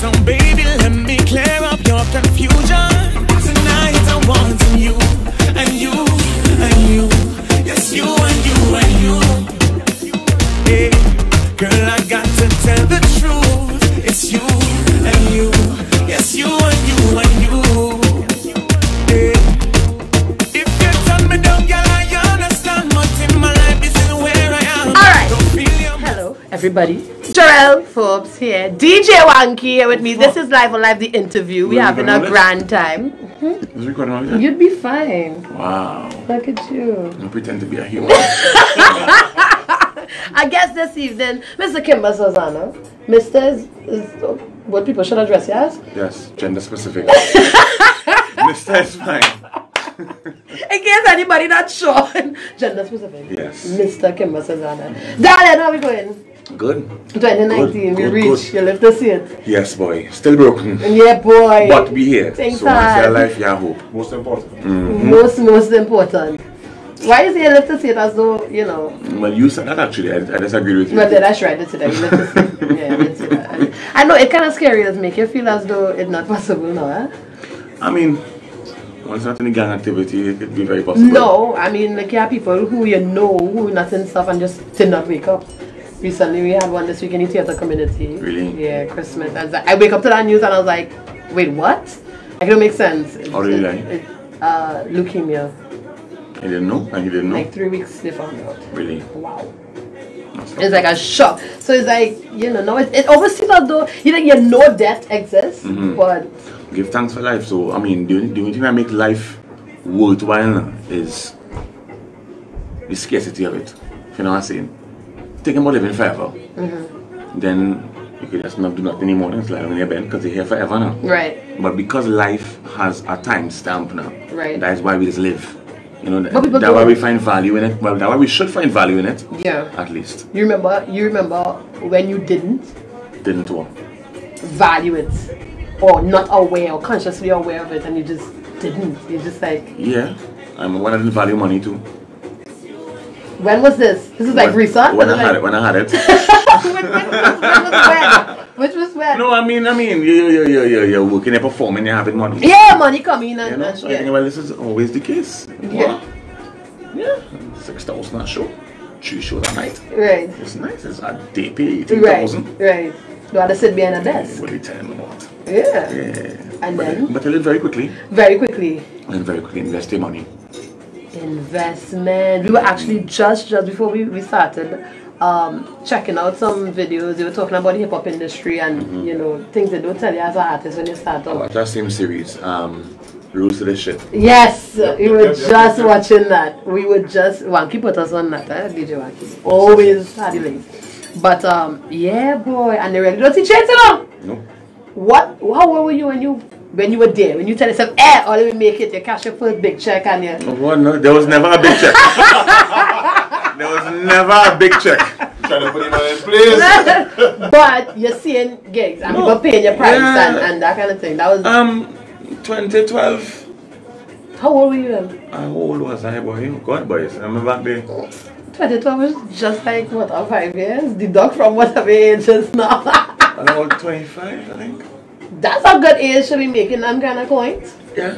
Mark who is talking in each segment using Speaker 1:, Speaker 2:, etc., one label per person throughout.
Speaker 1: So baby, let me clear up your confusion. Tonight I want you and you and you. Yes, you and you and you. Hey, girl, I got to tell the truth. It's you and you. Yes, you and you and you. Hey, if you turn me down, girl, I understand. But in my life, this is where I am.
Speaker 2: All right. Hello, everybody. Gerelle, Forbes here. DJ Wanke here with me. This is Live on Live, the interview. We're having a grand time.
Speaker 1: Is recording all that?
Speaker 2: You'd be fine.
Speaker 1: Wow.
Speaker 2: Look at you.
Speaker 1: Don't pretend to be a hero.
Speaker 2: I guess this evening, Mr. Kimba Sorzano. Mr. is what people should address you as?
Speaker 1: Yes, gender specific. Mr. is fine.
Speaker 2: In case anybody not sure. Gender specific.
Speaker 1: Yes.
Speaker 2: Mr. Kimba Sorzano. Darling, how are we going?
Speaker 1: Good.
Speaker 2: 2019,
Speaker 1: Good,
Speaker 2: we reached.
Speaker 1: good.
Speaker 2: You live to see it.
Speaker 1: Yes, boy. Still broken.
Speaker 2: Yeah, boy.
Speaker 1: But we here.
Speaker 2: Thanks,
Speaker 1: so once your life, you have hope. Most important.
Speaker 2: Most important. Why is he live to see it as though, you know?
Speaker 1: Well, you said that actually. I disagree with you.
Speaker 2: Well, that's right. That's it. You live to see it. Yeah, I did see that. I know it kind of scary. It make you feel as though it's not possible now, eh?
Speaker 1: I mean, when it's not any gang activity, it could be very possible.
Speaker 2: No, I mean, like, you have people who you know who not in stuff and just did not wake up. Recently, we had one this week in the theater community.
Speaker 1: Really?
Speaker 2: Yeah, Christmas. I wake up to that news and I was like, wait, what? Like, it don't make sense.
Speaker 1: Oh, really?
Speaker 2: Leukemia.
Speaker 1: You didn't know? And you didn't know?
Speaker 2: Like 3 weeks they found out.
Speaker 1: Really?
Speaker 2: Wow. It's like a shock. So it's like, you know, no, it almost seems as though you know death exists, but
Speaker 1: give thanks for life. So I mean, the only thing that makes life worthwhile is the scarcity of it. You know what I'm saying? Thinking about living forever, then you could just not do nothing anymore and slide on your bed because you're here forever now.
Speaker 2: Right.
Speaker 1: But because life has a time stamp now,
Speaker 2: right,
Speaker 1: that is why we just live. You know, that's
Speaker 2: why
Speaker 1: we find value in it. Well, that's why we should find value in it.
Speaker 2: Yeah.
Speaker 1: At least.
Speaker 2: You remember when you didn't
Speaker 1: what?
Speaker 2: value it, or not aware or consciously aware of it, and you just didn't. You just like.
Speaker 1: Yeah. When I didn't value money too.
Speaker 2: When was this? This is like recent?
Speaker 1: When I had it. When I had it.
Speaker 2: Which was when?
Speaker 1: No, I mean, you're working, you're performing, you're having money.
Speaker 2: Yeah, money coming and,
Speaker 1: you know, so
Speaker 2: yeah.
Speaker 1: I think, well, this is always the case.
Speaker 2: Yeah.
Speaker 1: Yeah. 6,000 a show. 3 shows a night.
Speaker 2: Right.
Speaker 1: It's nice. It's a day pay 18,000.
Speaker 2: Right. You had to sit behind a desk.
Speaker 1: What do you tell me about?
Speaker 2: Yeah.
Speaker 1: Yeah.
Speaker 2: And then?
Speaker 1: But I learned very quickly.
Speaker 2: Very quickly.
Speaker 1: And very quickly invest your money.
Speaker 2: Investment. We were actually just before we started checking out some videos. They were talking about the hip hop industry and you know things they don't tell you as an artist when you start out.
Speaker 1: That same series, Rules to This Shit.
Speaker 2: Yes, we were just watching that. We were just Wanke put us on that, DJ Wanke. Always had the link. But yeah, boy, and they really don't teach you, you know?
Speaker 1: No.
Speaker 2: What? How old were you when you were there? When you tell yourself, all let me make it, you cash your first big check and you...
Speaker 1: What? No, there was never a big check. There was never a big check.
Speaker 3: Trying to put him in place.
Speaker 2: But you're seeing gigs and people paying your price and that kind of thing. That was...
Speaker 1: 2012.
Speaker 2: How old were you then?
Speaker 1: How old was I, boy? God, boys. I remember back there.
Speaker 2: 2012 was just like, what, 5 years? Deduct from whatever age is now.
Speaker 1: About 25, I think.
Speaker 2: That's a good age to be making them kind of coins.
Speaker 1: Yeah.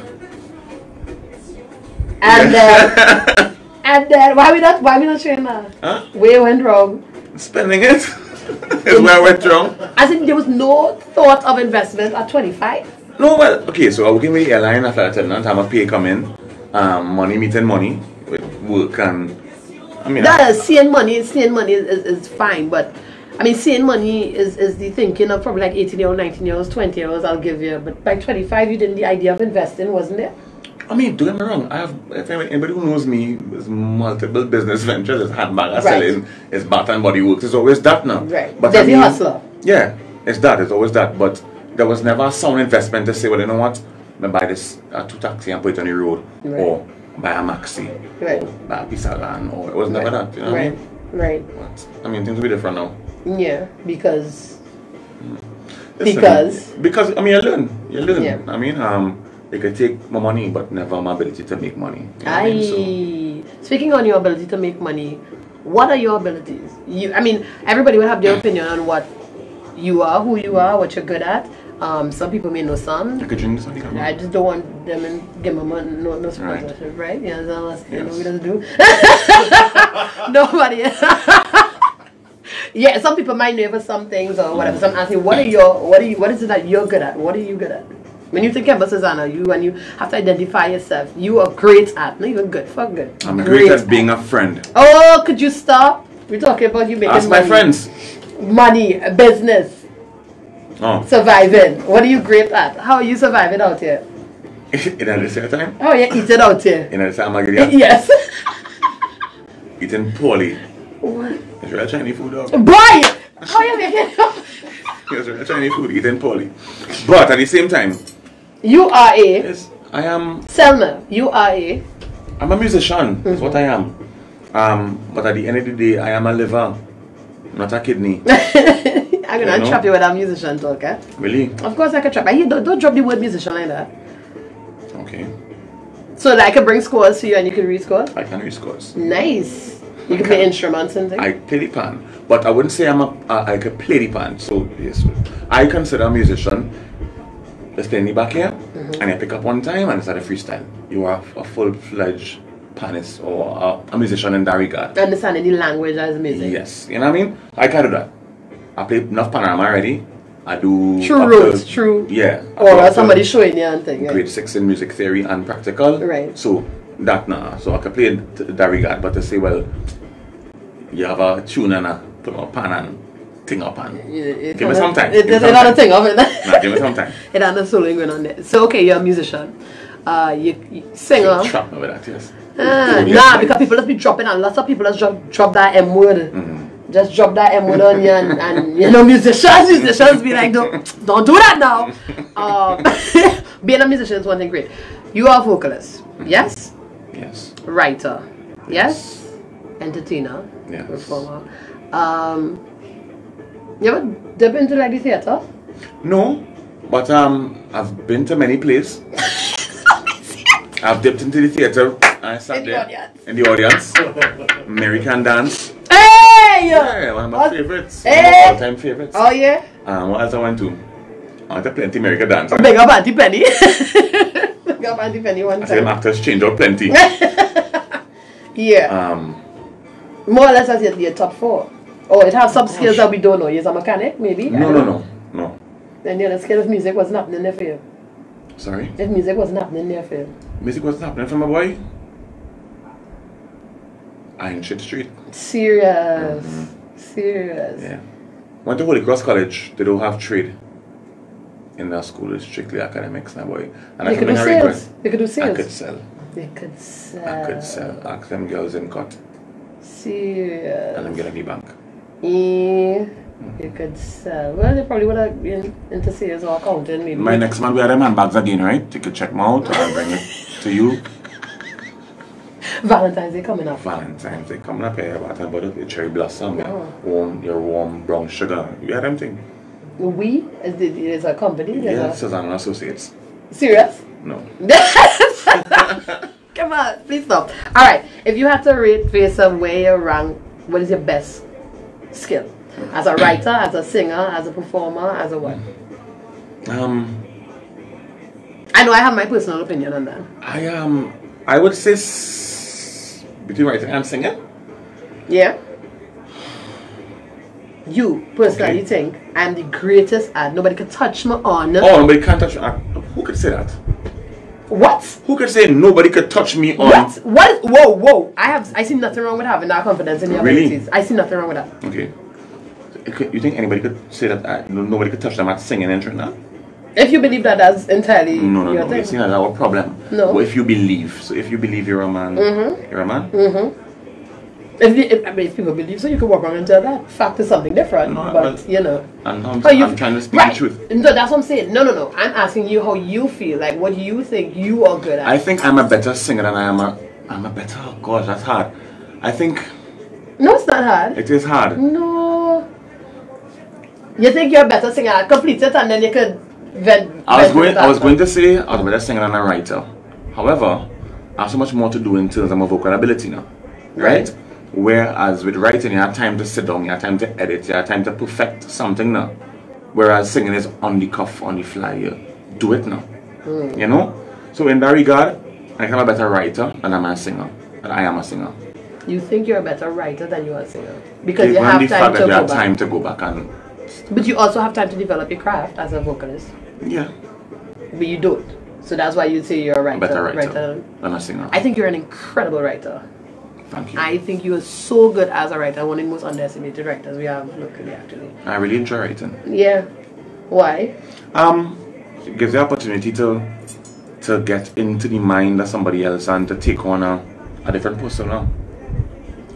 Speaker 2: And then, why we not showing that?
Speaker 1: Huh?
Speaker 2: Where went wrong?
Speaker 1: Spending it is where I went wrong.
Speaker 2: As in, there was no thought of investment at 25.
Speaker 1: No, well, okay, so I working with the airline after I tell them time of pay come in, money meeting money with work and I mean.
Speaker 2: Seeing money is fine, but I mean, seeing money is the thinking of probably like 18 years, 19 years, 20 years I'll give you. But by 25, you didn't the idea of investing, wasn't it?
Speaker 1: I mean, don't get me wrong. If anybody who knows me, there's multiple business ventures. It's handbag selling, it's Bath and Body Works. It's always that now.
Speaker 2: Right.
Speaker 1: But
Speaker 2: There's the hustler.
Speaker 1: Yeah, it's that. It's always that. But there was never a sound investment to say, well, you know what? I buy this 2 taxi and put it on the road, or buy a maxi, or buy a piece of land, or it was never that. You know what I mean?
Speaker 2: Right.
Speaker 1: But, I mean, things will be different now.
Speaker 2: Yeah, because
Speaker 1: I mean, you learn.
Speaker 2: Yeah.
Speaker 1: I mean, you can take my money, but never my ability to make money. You know what I mean? So,
Speaker 2: speaking on your ability to make money, what are your abilities? I mean, everybody will have their opinion on what you are, who you are, what you're good at. Some people may know some.
Speaker 3: I could drink this one.
Speaker 2: I just don't want them and give them no sponsorship, right? Yeah, that's what we don't do. Nobody. Yeah, some people might know for some things or whatever. So I'm asking, what is it that you're good at? What are you good at? When you think about Sorzano, when you have to identify yourself, you are great at, not even good, fuck good.
Speaker 3: I'm great at being a friend.
Speaker 2: Oh, could you stop? We're talking about you making
Speaker 3: Ask
Speaker 2: money.
Speaker 3: my friends.
Speaker 2: Money, business.
Speaker 3: Oh.
Speaker 2: Surviving. What are you great at? How are you surviving out here?
Speaker 3: In a same time?
Speaker 2: Oh, yeah, eating out here.
Speaker 3: In a time, I'm
Speaker 2: Yes.
Speaker 3: eating poorly.
Speaker 2: What?
Speaker 3: It's real Chinese food, dog.
Speaker 2: Boy! How are you making
Speaker 3: It's real Chinese food, eating poorly. But at the same time,
Speaker 2: you are a...
Speaker 3: yes, I am...
Speaker 2: Selma, you are a...
Speaker 3: I'm a musician, that's what I am. But at the end of the day, I am a liver, not a kidney.
Speaker 2: I'm going to trap you with that musician talk, eh?
Speaker 3: Really?
Speaker 2: Of course I can trap. Don't drop the word musician like that.
Speaker 3: Okay.
Speaker 2: So that I can bring scores to you and you can read scores?
Speaker 3: I can read scores.
Speaker 2: Nice. You can play instruments and things?
Speaker 3: I play the pan. But I wouldn't say I could play the pan. So, yes. I consider a musician. Let's play in the back here. And I pick up one time and start a freestyle. You are a full-fledged panist or a musician in that regard.
Speaker 2: Understanding the language as music?
Speaker 3: Yes. You know what I mean? I can do that. I play enough panorama already. I do...
Speaker 2: True roots, true.
Speaker 3: Yeah.
Speaker 2: Or somebody showing you and thing.
Speaker 3: Grade 6 in music theory and practical.
Speaker 2: Right.
Speaker 3: So, that now. So I can play in that regard. But to say, well, you have a tune and a put on a pan and thing up and... Give me some time.
Speaker 2: There's another thing of it.
Speaker 3: Nah, give me some time.
Speaker 2: It had a solo going on there. So, okay, you're a musician. You singer.
Speaker 3: Trap me with that, yes.
Speaker 2: Nah, because people just be dropping and lots of people just drop that M word. Just drop that M word on you and you know musicians be like don't do that now. Being a musician is one thing great. You are a vocalist, yes?
Speaker 3: Yes.
Speaker 2: Writer, yes? Entertainer,
Speaker 3: yes.
Speaker 2: Performer. You ever dip into like the theatre?
Speaker 3: No, but I've been to many plays. I've dipped into the theatre and I sat there in the audience. American Dance.
Speaker 2: Hey!
Speaker 3: Yeah, one of my favorites.
Speaker 2: Hey!
Speaker 3: One of my all-time favorites.
Speaker 2: Oh yeah?
Speaker 3: What else I went to? I went to plenty American Dance.
Speaker 2: Big up Auntie Penny. Big up Auntie Penny one
Speaker 3: I say
Speaker 2: time.
Speaker 3: actors change out plenty.
Speaker 2: Yeah. More or less as your top 4. Oh, it has some skills that we don't know. You're a mechanic, maybe?
Speaker 3: No.
Speaker 2: Then the other skill of music wasn't happening there for you.
Speaker 3: Sorry?
Speaker 2: If music wasn't happening there for you.
Speaker 3: Music wasn't happening for my boy. I in shit street.
Speaker 2: Serious. Serious.
Speaker 3: Yeah. Went to Holy Cross College. They don't have trade in that school. It's strictly academics, my boy. And
Speaker 2: You could do sales. You could do sales.
Speaker 3: I could sell.
Speaker 2: You could sell.
Speaker 3: I could sell. Ask them girls in cut.
Speaker 2: Serious.
Speaker 3: And them get a bank.
Speaker 2: Yeah. You could sell. Well, they probably would have been into sales or accounting, maybe.
Speaker 3: My next man, we have them handbags again, right? You could check them out. I'll bring it to you.
Speaker 2: Valentine's Day coming up.
Speaker 3: Valentine's Day coming up here. About the cherry blossom, your warm brown sugar. You had them thing?
Speaker 2: We? Is a company?
Speaker 3: Yeah, Sorzano Associates.
Speaker 2: Serious?
Speaker 3: No.
Speaker 2: Come on, please stop. Alright, if you had to rate based on where you rank, what is your best skill? As a writer, as a singer, as a performer, as a what? I know I have my personal opinion on that.
Speaker 3: I would say between writing and singing.
Speaker 2: Yeah. You personally think I'm the greatest at nobody can touch me on.
Speaker 3: Oh, nobody can touch me. Who could say that?
Speaker 2: What?
Speaker 3: Who could say nobody could touch me on?
Speaker 2: What? What? Whoa. I see nothing wrong with having that confidence in your abilities. I see nothing wrong with that.
Speaker 3: Okay. You think anybody could say that nobody could touch them at singing and Trinidad?
Speaker 2: If you believe that, that's entirely
Speaker 3: No.
Speaker 2: your thing.
Speaker 3: You see, that's our problem.
Speaker 2: No.
Speaker 3: But if you believe, so if you believe you're a man, you're a man.
Speaker 2: If people believe so, you can walk around and tell that. Fact is something different.
Speaker 3: No,
Speaker 2: but you know.
Speaker 3: And I'm trying to speak the truth.
Speaker 2: No, that's what I'm saying. No. I'm asking you how you feel. Like what you think you are good at.
Speaker 3: I think I'm a better singer than I'm a better. Oh gosh, that's hard. I think.
Speaker 2: No, it's not hard.
Speaker 3: It is hard.
Speaker 2: No. You think you're a better singer? I'll complete it and then you could.
Speaker 3: I was going to say I was a better singer than a writer. However, I have so much more to do in terms of my vocal ability now. Right? Whereas with writing, you have time to sit down, you have time to edit, you have time to perfect something now. Whereas singing is on the cuff, on the fly. You do it now. You know? So in that regard, I am a better writer than I'm a singer. And I am a singer.
Speaker 2: You think you're a better writer than you are a singer? Because you
Speaker 3: Given
Speaker 2: have
Speaker 3: the
Speaker 2: time
Speaker 3: fact
Speaker 2: to
Speaker 3: that you
Speaker 2: go
Speaker 3: have
Speaker 2: back.
Speaker 3: time to go back and...
Speaker 2: But you also have time to develop your craft as a vocalist.
Speaker 3: Yeah.
Speaker 2: But you don't. So that's why you say you're a writer.
Speaker 3: Better writer than a singer.
Speaker 2: I think you're an incredible writer.
Speaker 3: Thank you.
Speaker 2: I think you are so good as a writer. One of the most underestimated writers we have locally, actually.
Speaker 3: I really enjoy writing.
Speaker 2: Yeah. Why?
Speaker 3: It gives you the opportunity to get into the mind of somebody else and to take on a different persona.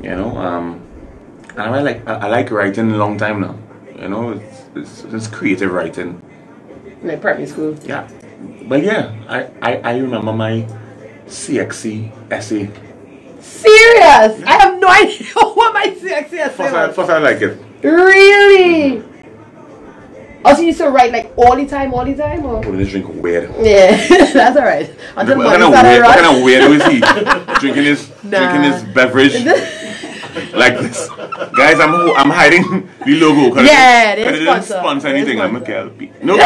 Speaker 3: You know, and I like writing a long time now. You know, it's creative writing.
Speaker 2: Like primary school.
Speaker 3: Yeah. But yeah, I remember my CXC essay.
Speaker 2: Serious? I have no idea what my CXC essay was.
Speaker 3: First I like it.
Speaker 2: Really? Oh, so you used to write like all the time? Or?
Speaker 3: Putting this drink weird.
Speaker 2: Yeah, that's alright. Until
Speaker 3: What
Speaker 2: money started
Speaker 3: kind
Speaker 2: running.
Speaker 3: of weirdo is he? drinking his beverage like this. Guys, I'm hiding the logo because
Speaker 2: Yeah,
Speaker 3: it didn't sponsor anything. I'm a KLP. No.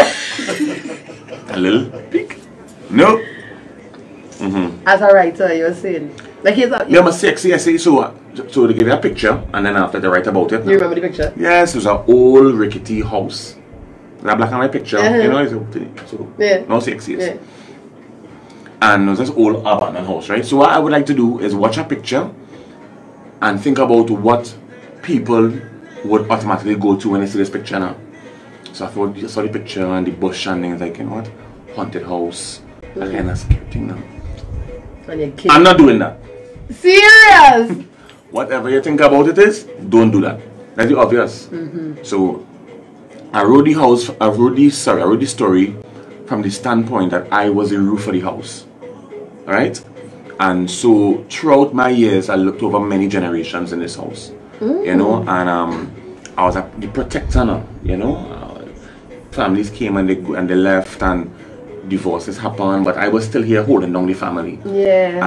Speaker 3: A little peek. No.
Speaker 2: As a writer, you were saying. Like here's a,
Speaker 3: Yeah, I'm a sexy essay, so they give you a picture and then after they write about it.
Speaker 2: You remember the picture?
Speaker 3: Yes, it was an old rickety house. A black and white picture, you know, so
Speaker 2: Yeah.
Speaker 3: no sexy.
Speaker 2: Yeah.
Speaker 3: And it was this old abandoned house, right? So what I would like to do is watch a picture and think about what people would automatically go to when they see this picture now. So I thought, I saw the picture and the bush and things like, you know what? Haunted house. That kind of scary thing now.
Speaker 2: And your kid.
Speaker 3: I'm not doing that.
Speaker 2: Serious?
Speaker 3: Whatever you think about it is, don't do that. That's the obvious. So I wrote the story from the standpoint that I was the roof of the house. Alright? And so throughout my years I looked over many generations in this house. You know, and I was the protector now, you know. Families came and they left and divorces happened, but I was still here holding down the family.
Speaker 2: Yeah.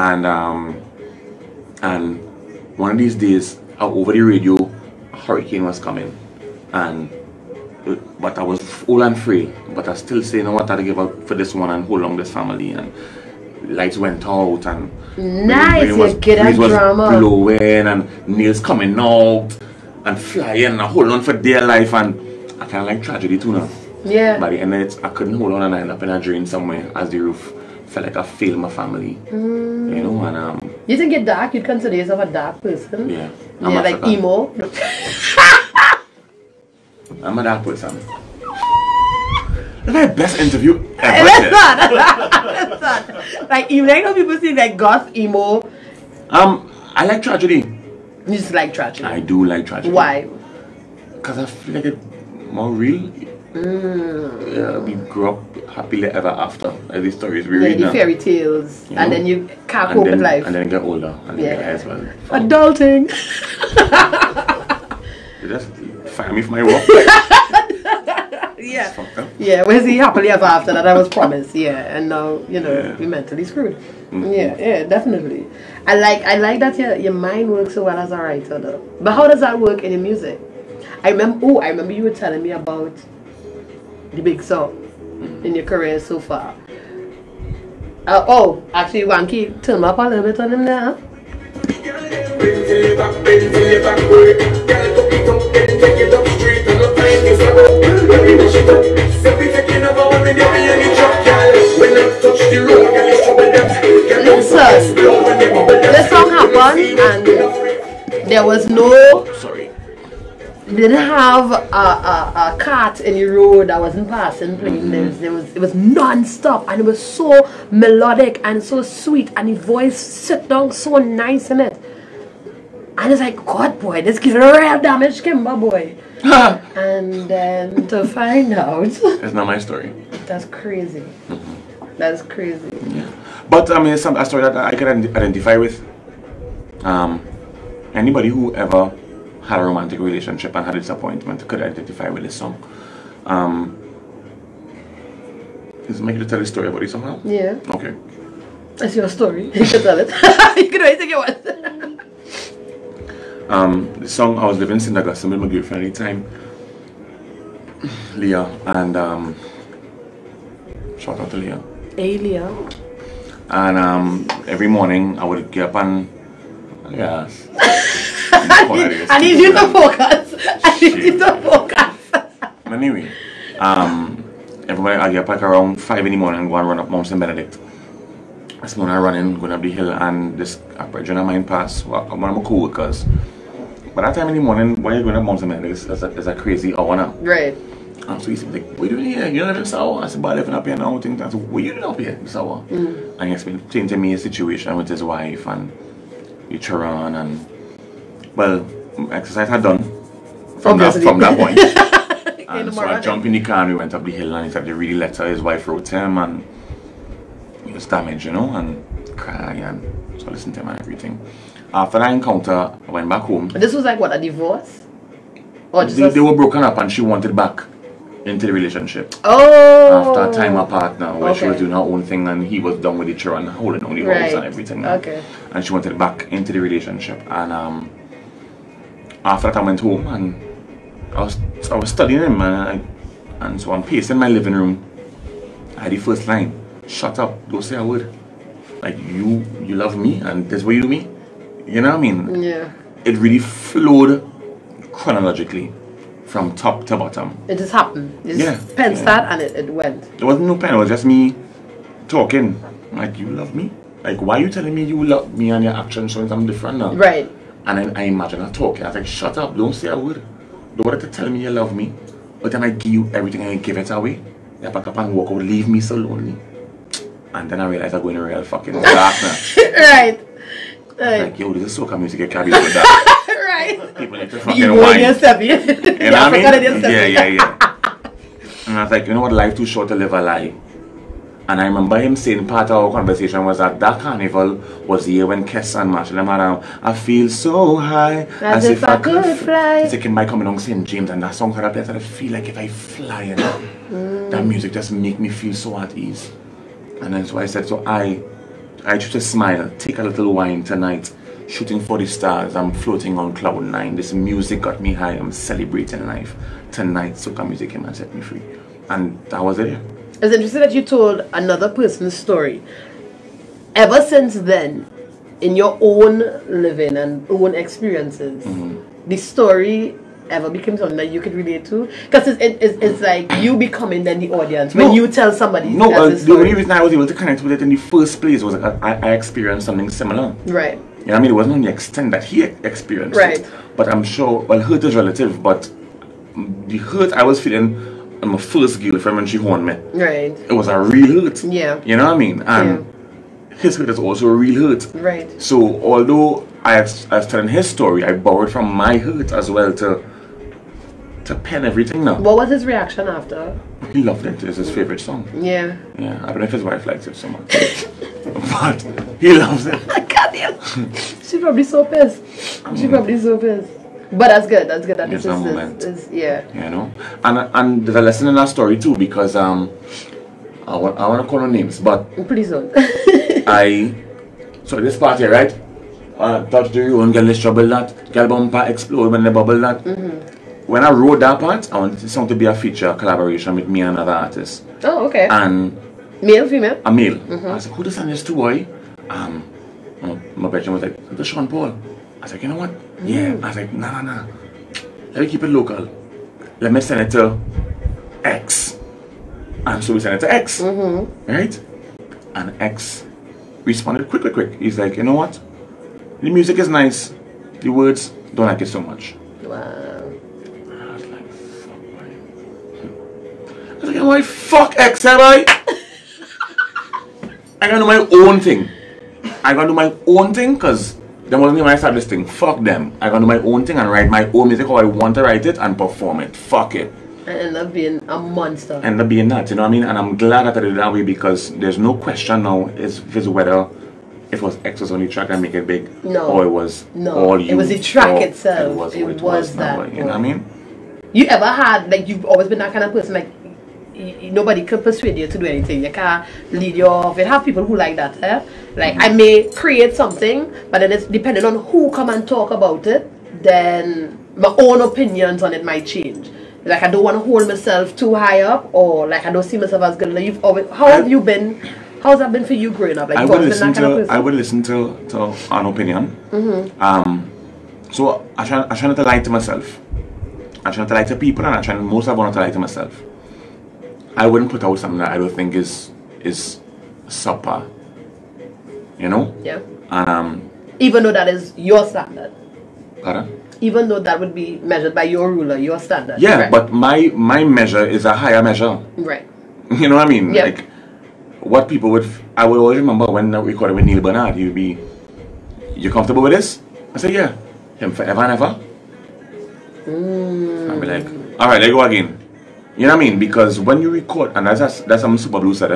Speaker 3: And one of these days, over the radio, a hurricane was coming, but I was old and frail. But I still say, you know what, I give up for this one and hold on this family. And lights went out and
Speaker 2: nice, you get a drama.
Speaker 3: Was blowing and nails coming out and flying and I hold on for dear life, and I kind of like tragedy too now.
Speaker 2: Yeah.
Speaker 3: By the end of it, I couldn't hold on and I ended up in a drain somewhere as the roof felt like I failed my family. You know, and
Speaker 2: You think you're dark? You'd consider yourself a dark person?
Speaker 3: yeah.
Speaker 2: Yeah, like emo.
Speaker 3: I'm a dark person. That's my best interview ever.
Speaker 2: That's not. Like, even like how people say like goth emo.
Speaker 3: I like tragedy.
Speaker 2: You just like tragedy.
Speaker 3: I do like tragedy.
Speaker 2: Why?
Speaker 3: Because I feel like it's more real. Yeah, we grew up happily ever after. Like these stories we read
Speaker 2: the
Speaker 3: now.
Speaker 2: fairy tales.
Speaker 3: You
Speaker 2: And
Speaker 3: know?
Speaker 2: then you can't cope with life.
Speaker 3: And then get older and then get high as well.
Speaker 2: Adulting.
Speaker 3: You just fire me for my work.
Speaker 2: Yeah.
Speaker 3: Fucked up.
Speaker 2: Yeah, where's the happily ever after that I was promised? Yeah, and now you know
Speaker 3: Yeah.
Speaker 2: we're mentally screwed. Yeah, definitely. I like that your mind works so well as a writer though. But how does that work in your music? I remember you were telling me about the big song in your career so far. Actually, Wanke, turn up a little bit on him there, huh? Listen, this song happened and there was no...
Speaker 3: Sorry.
Speaker 2: We didn't have a cart in the road that wasn't passing playing. It was non-stop and it was so melodic and so sweet and the voice sit down so nice in it. And it's like, God boy, this kid real damage Kimba boy. And then to find out
Speaker 3: It's not my story.
Speaker 2: that's crazy. That's crazy.
Speaker 3: Yeah. But I mean, it's a story that I can identify with. Anybody who ever had a romantic relationship and had a disappointment could identify with this song. Is it make you tell the story about it somehow?
Speaker 2: Yeah.
Speaker 3: Okay.
Speaker 2: That's your story. You can tell it. You can always take it once.
Speaker 3: The song, I was living in St. Augustine with my girlfriend at the time. Leah, and shout out to Leah.
Speaker 2: Hey, Leah.
Speaker 3: And every morning I would get up and yes.
Speaker 2: I need you to focus. I need you to focus.
Speaker 3: Anyway, everybody I get up like around 5 in the morning and go and run up Mount St. Benedict. This morning I run in, going up the hill, and this brethren of mine pass, one of my co-workers. But that time in the morning, when you're going up Mount St. Benedict, it's a crazy hour now.
Speaker 2: Right.
Speaker 3: So he said, like, what are you doing here? You live in Soca? I said, but I live up here now. I said, what are you doing up here in Soca? And he explained to me his situation with his wife and the children, and, well, exercise had done from that point. And so I jumped in the car and we went up the hill, and he said the really letter his wife wrote to him, and he was damaged, you know, and cry, and so I listened to him and everything. After that encounter, I went back home.
Speaker 2: This was like what, a divorce? Or just
Speaker 3: they were broken up and she wanted back into the relationship.
Speaker 2: Oh.
Speaker 3: After a time apart now, where she was doing her own thing and he was done with the children, holding on the house and everything.
Speaker 2: Okay.
Speaker 3: And she wanted back into the relationship. And after that I went home and I was studying him, and so I'm pacing my living room. I had the first line, shut up, don't say a word. Like, you love me and this is what you do me. You know what I mean?
Speaker 2: Yeah.
Speaker 3: It really flowed chronologically from top to bottom.
Speaker 2: It just happened. Pen start and it went.
Speaker 3: There wasn't no pen, it was just me talking. Like, you love me? Like, why are you telling me you love me and your actions showing something different now?
Speaker 2: Right.
Speaker 3: And then I imagine her talking. I was like, shut up, don't say a word. Don't want to tell me you love me. But then I give you everything and I give it away. You pack up and walk out, leave me so lonely. And then I realized I'm going to real fucking darkness.
Speaker 2: Right.
Speaker 3: Like, yo, this is soca music, you can't be doing that.
Speaker 2: Right.
Speaker 3: People need to fucking wine. You know what I mean? Yeah. And I was like, you know what, life too short to live a lie. And I remember him saying part of our conversation was that carnival was the year when Kess and Marshall and Madam, I feel so high,
Speaker 2: as if I could fly.
Speaker 3: It's like in my coming on St. James, and that song had a place that I feel like if I fly, you know, that music just make me feel so at ease. And then so I said, so I choose to smile, take a little wine tonight, shooting for the stars, I'm floating on cloud 9. This music got me high, I'm celebrating life. Tonight, soca music came and set me free. And that was it.
Speaker 2: It's interesting that you told another person's story. Ever since then, in your own living and own experiences, the story ever became something that you could relate to? Because it's like you becoming then the audience when you tell somebody.
Speaker 3: No, the only reason I was able to connect with it in the first place was that I experienced something similar.
Speaker 2: Right.
Speaker 3: You know what I mean? It wasn't on the extent that he experienced it. But I'm sure, well, hurt is relative, but the hurt I was feeling on my first girlfriend when she horned me.
Speaker 2: Right.
Speaker 3: It was a real hurt.
Speaker 2: Yeah.
Speaker 3: You know what I mean? And his hurt is also a real hurt.
Speaker 2: Right.
Speaker 3: So although I was telling his story, I borrowed from my hurt as well to pen everything now.
Speaker 2: What was his reaction after?
Speaker 3: He loved it. It's his favorite song.
Speaker 2: Yeah.
Speaker 3: Yeah. I don't know if his wife likes it so much. But he loves it.
Speaker 2: Goddamn. She's probably so pissed. She's probably so pissed. But that's good. That's good. That
Speaker 3: it's
Speaker 2: this
Speaker 3: a moment.
Speaker 2: Yeah.
Speaker 3: You know, and there's a lesson in that story too, because I want to call no names, but
Speaker 2: please don't.
Speaker 3: So this part here, right? Touch the room, girl, let's trouble that. Girl bumper explode when they bubble that. When I wrote that part, I wanted the song to be a feature collaboration with me and another artist.
Speaker 2: Oh, okay.
Speaker 3: And
Speaker 2: male, female?
Speaker 3: A male. I said, who does this to, boy? My bedroom was like, the Sean Paul. I was like, you know what? Yeah. I was like, nah. Let me keep it local. Let me send it to X. And so we sent it to X. Right? And X responded quick. He's like, you know what? The music is nice. The words, don't like it so much.
Speaker 2: Wow.
Speaker 3: I was like, fuck, boy. I was like, you know what? Fuck X, am I? I gotta do my own thing. Because them wasn't when I started this thing. Fuck them. I gotta do my own thing and write my own music how I want to write it and perform it. Fuck it.
Speaker 2: And end up being a monster.
Speaker 3: End up being that, you know what I mean? And I'm glad that I did it that way, because there's no question now is whether it was X was on the track and make it big.
Speaker 2: No.
Speaker 3: Or it was
Speaker 2: all you. It was the track itself.
Speaker 3: It was that. You know what I mean?
Speaker 2: You ever had, like, you've always been that kind of person, like, nobody can persuade you to do anything. You can't lead you off. You have people who like that. Like, I may create something, but then it's depending on who come and talk about it, then my own opinions on it might change. Like I don't want to hold myself too high up, or like I don't see myself as good. Like you've always, how have you been? How's that been for you growing up? Like
Speaker 3: I would listen to an opinion. So I try not to lie to myself. I try not to lie to people, and I try most of all not to lie to myself. I wouldn't put out something that I don't think is subpar. You know?
Speaker 2: Yeah.
Speaker 3: And
Speaker 2: even though that is your standard.
Speaker 3: Pardon?
Speaker 2: Even though that would be measured by your ruler, your standard.
Speaker 3: Yeah,
Speaker 2: right.
Speaker 3: but my measure is a higher measure.
Speaker 2: Right.
Speaker 3: You know what I mean?
Speaker 2: Yep.
Speaker 3: Like what people would. I would always remember when I recorded with Neil Bernard. He would be, "You comfortable with this?" I said, "Yeah." Him forever and ever. I'd be like, "All right, let's go again." You know what I mean? Because when you record, and that's something Super Blue said,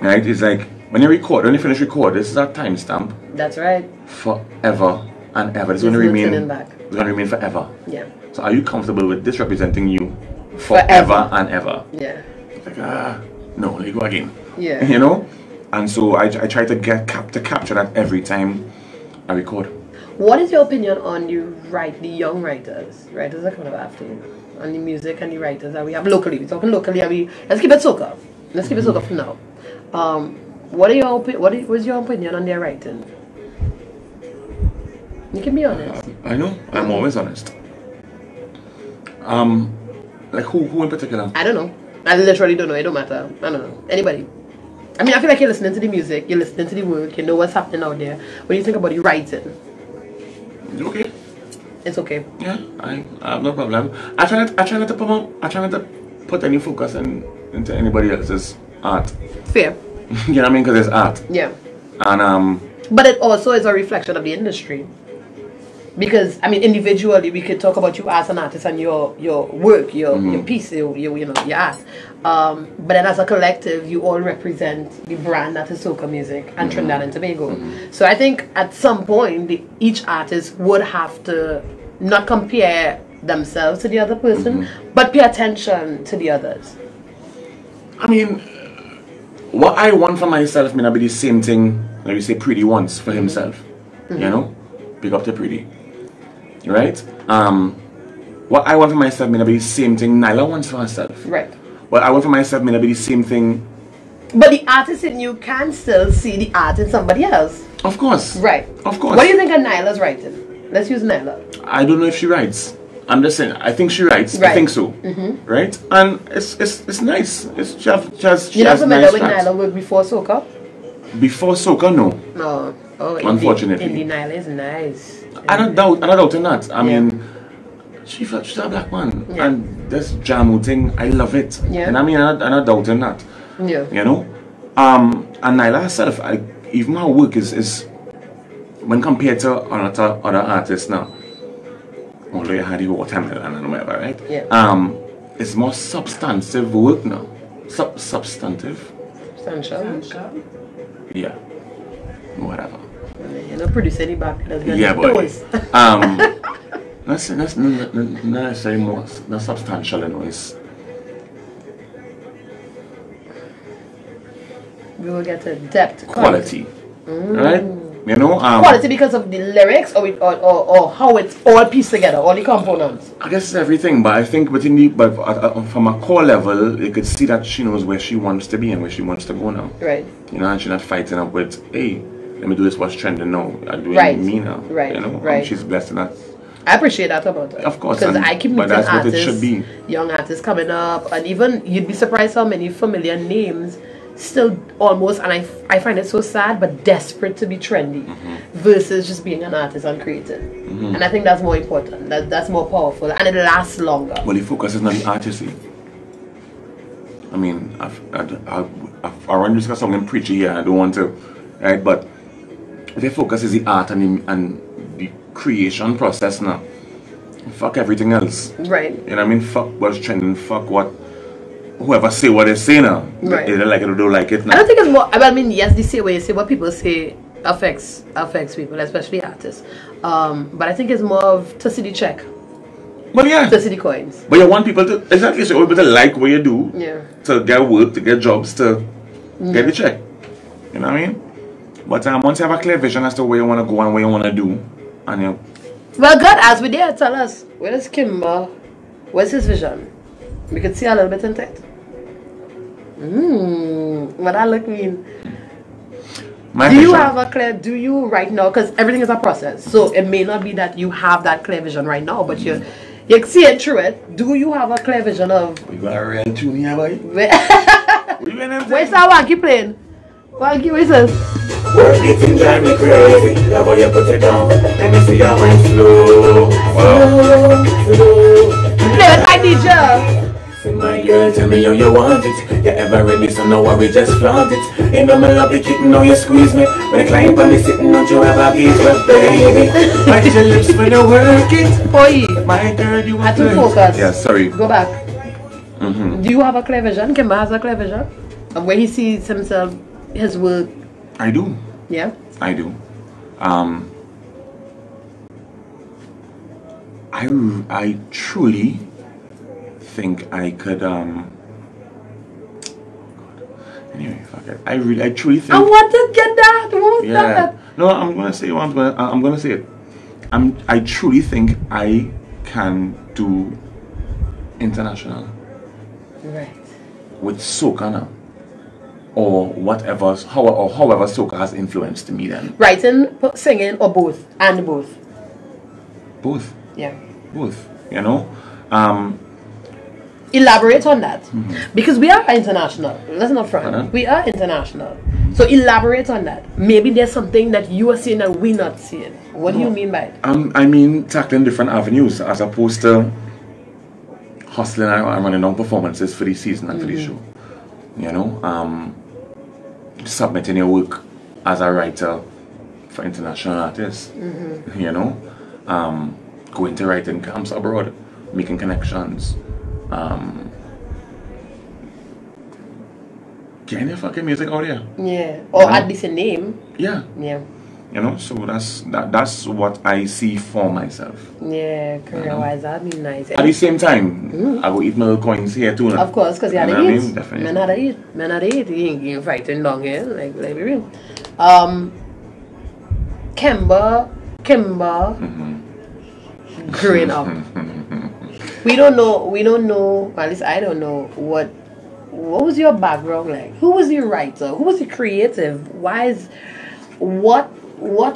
Speaker 3: right? It's like when you record, when you finish record, this is a timestamp.
Speaker 2: That's right.
Speaker 3: Forever and ever. It's going to remain. It's going to remain forever.
Speaker 2: Yeah.
Speaker 3: So are you comfortable with this representing you forever and ever?
Speaker 2: Yeah.
Speaker 3: Like no, let go again.
Speaker 2: Yeah.
Speaker 3: You know, and so I try to capture that every time I record.
Speaker 2: What is your opinion on the young writers that come up after you, on the music and the writers that we have locally? We're talking locally. Let's keep it soca. Let's keep it soca for now. What is your opinion on their writing? You can be honest.
Speaker 3: I know. I'm always honest. Like who in particular?
Speaker 2: I don't know. I literally don't know. It don't matter. I don't know. Anybody. I mean, I feel like you're listening to the music, you're listening to the work, you know what's happening out there. What do you think about the writing?
Speaker 3: It's okay.
Speaker 2: It's okay.
Speaker 3: Yeah, I have no problem. I try not to put any focus into anybody else's art.
Speaker 2: Fair.
Speaker 3: You know what I mean? Because it's art.
Speaker 2: Yeah.
Speaker 3: And
Speaker 2: but it also is a reflection of the industry. Because I mean, individually, we could talk about you as an artist and your work, your piece, your art. But then as a collective, you all represent the brand that is soca music and Trinidad and Tobago. So I think at some point, each artist would have to not compare themselves to the other person, but pay attention to the others.
Speaker 3: I mean, what I want for myself may not be the same thing that you say Pretty wants for himself. You know, pick up to Pretty. Right? What I want for myself may not be the same thing Nyla wants for herself.
Speaker 2: Right.
Speaker 3: What I want for myself may not be the same thing.
Speaker 2: But the artist in you can still see the art in somebody else.
Speaker 3: Of course.
Speaker 2: Right.
Speaker 3: Of course.
Speaker 2: What do you think of Nyla's writing? Let's use Nyla.
Speaker 3: I don't know if she writes. I'm just saying, I think she writes.
Speaker 2: Right.
Speaker 3: I think so. Right? And it's nice.
Speaker 2: You're not familiar with Nyla work before Soca?
Speaker 3: Before Soca, no.
Speaker 2: No. Oh,
Speaker 3: unfortunately.
Speaker 2: Indie Nyla is nice.
Speaker 3: I'm not doubting that. I mean, she's a black man.
Speaker 2: Yeah.
Speaker 3: And this jamu thing, I love it.
Speaker 2: Yeah.
Speaker 3: And I mean, I'm not doubting that.
Speaker 2: Yeah.
Speaker 3: You know? And Nyla herself, even her work is when compared to other artists now, although you had the watermelon and whatever, right?
Speaker 2: Yeah.
Speaker 3: It's more substantive work now. Substantive?
Speaker 2: Substantial?
Speaker 3: Yeah. Whatever.
Speaker 2: You're not producing any back.
Speaker 3: Yeah, boy. That's not necessarily more not substantial, you know. It's
Speaker 2: we will get to depth.
Speaker 3: quality. Right? You know,
Speaker 2: quality because of the lyrics or how it's all pieced together, all the components.
Speaker 3: I guess it's everything, but I think from a core level, you could see that she knows where she wants to be and where she wants to go now.
Speaker 2: Right.
Speaker 3: You know, and she's not fighting up with, hey, let me do this, what's trending now. I'm doing me now.
Speaker 2: Right.
Speaker 3: You know,
Speaker 2: right.
Speaker 3: And she's blessed in that.
Speaker 2: I appreciate that about her.
Speaker 3: Of course.
Speaker 2: Because I keep meeting
Speaker 3: that's
Speaker 2: artists,
Speaker 3: what it should be.
Speaker 2: Young artists coming up, and even you'd be surprised how many familiar names still almost, and I find it so sad, but desperate to be trendy versus just being an artist and creating. And I think that's more important. That's more powerful, and it lasts longer.
Speaker 3: Well, the focus is not the artistry. I mean, I want to discuss something preachy here. I don't want to, right? But the focus is the art and the creation process now. Fuck everything else.
Speaker 2: Right.
Speaker 3: You know what I mean? Fuck what's trending. Fuck what. Whoever say what they say now,
Speaker 2: right.
Speaker 3: They don't like it or don't like it now.
Speaker 2: I don't think it's more. I mean, yes, the same way you say what people say affects people, especially artists. But I think it's more of to see the check.
Speaker 3: But yeah,
Speaker 2: to see the coins.
Speaker 3: But you want people to exactly so you want people to like what you do.
Speaker 2: Yeah.
Speaker 3: To get work, to get jobs, to get the check. You know what I mean? But once you have a clear vision as to where you want to go and what you want to do, and you.
Speaker 2: Well, God, as we there, tell us where does Kimba What's his vision? We could see a little bit into it. What that look mean?
Speaker 3: My
Speaker 2: Do you
Speaker 3: vision-
Speaker 2: have a clear, do you right now, because everything is a process, so it may not be that you have that clear vision right now, but you see it through it. Do you have a clear vision of
Speaker 3: We got a real tune here, boy.
Speaker 2: where's
Speaker 3: Where's
Speaker 2: that Wanke playing? Wanke, where's this?
Speaker 1: Work it and drive me crazy. Love how you put it down. Let me see how I'm slow.
Speaker 3: Wow.
Speaker 2: Play with my DJ.
Speaker 1: My girl, tell me how you want it. You ever ready, so no worry, just flaunt it. You know me love it, kitten, how you squeeze me. When I climb on me sitting, don't you ever get wet, baby. Bite your lips when you work it.
Speaker 2: Oi,
Speaker 1: My girl, you
Speaker 2: had
Speaker 1: want
Speaker 2: to focus.
Speaker 3: Yeah, sorry.
Speaker 2: Go back. Do you have a clear vision? Kimba has a clear vision of where he sees himself, his work.
Speaker 3: I do.
Speaker 2: Yeah.
Speaker 3: I do. I truly think I could anyway, fuck it. I truly think
Speaker 2: I want to get that. What was
Speaker 3: yeah.
Speaker 2: that?
Speaker 3: No, I'm gonna say what I'm gonna say it. I truly think I can do international
Speaker 2: Right.
Speaker 3: with soca now. Or whatever, however soca has influenced me then.
Speaker 2: Writing, singing, or both? And both.
Speaker 3: Both.
Speaker 2: Yeah.
Speaker 3: Both. You know?
Speaker 2: Elaborate on that. Because we are international. Let's not front. We are international. So elaborate on that. Maybe there's something that you are seeing that we're not seeing. What do you mean by it?
Speaker 3: I mean tackling different avenues as opposed to hustling and running down performances for the season and for the show. You know? Submitting your work as a writer for international artists. You know? Going to writing camps abroad, making connections. Getting your fucking music out there.
Speaker 2: Yeah. Or at least a name.
Speaker 3: Yeah.
Speaker 2: Yeah.
Speaker 3: You know, so that's what I see for myself.
Speaker 2: Yeah, career-wise, that'd be nice.
Speaker 3: At the same time, I will eat my little coins here too.
Speaker 2: Of course, because you had
Speaker 3: know
Speaker 2: to
Speaker 3: what I
Speaker 2: eat.
Speaker 3: mean? Definitely.
Speaker 2: Men had to eat. You ain't fighting down here. Like be real. Kimba, growing up. We don't know, at least I don't know, what was your background like? Who was your writer? Who was your creative? What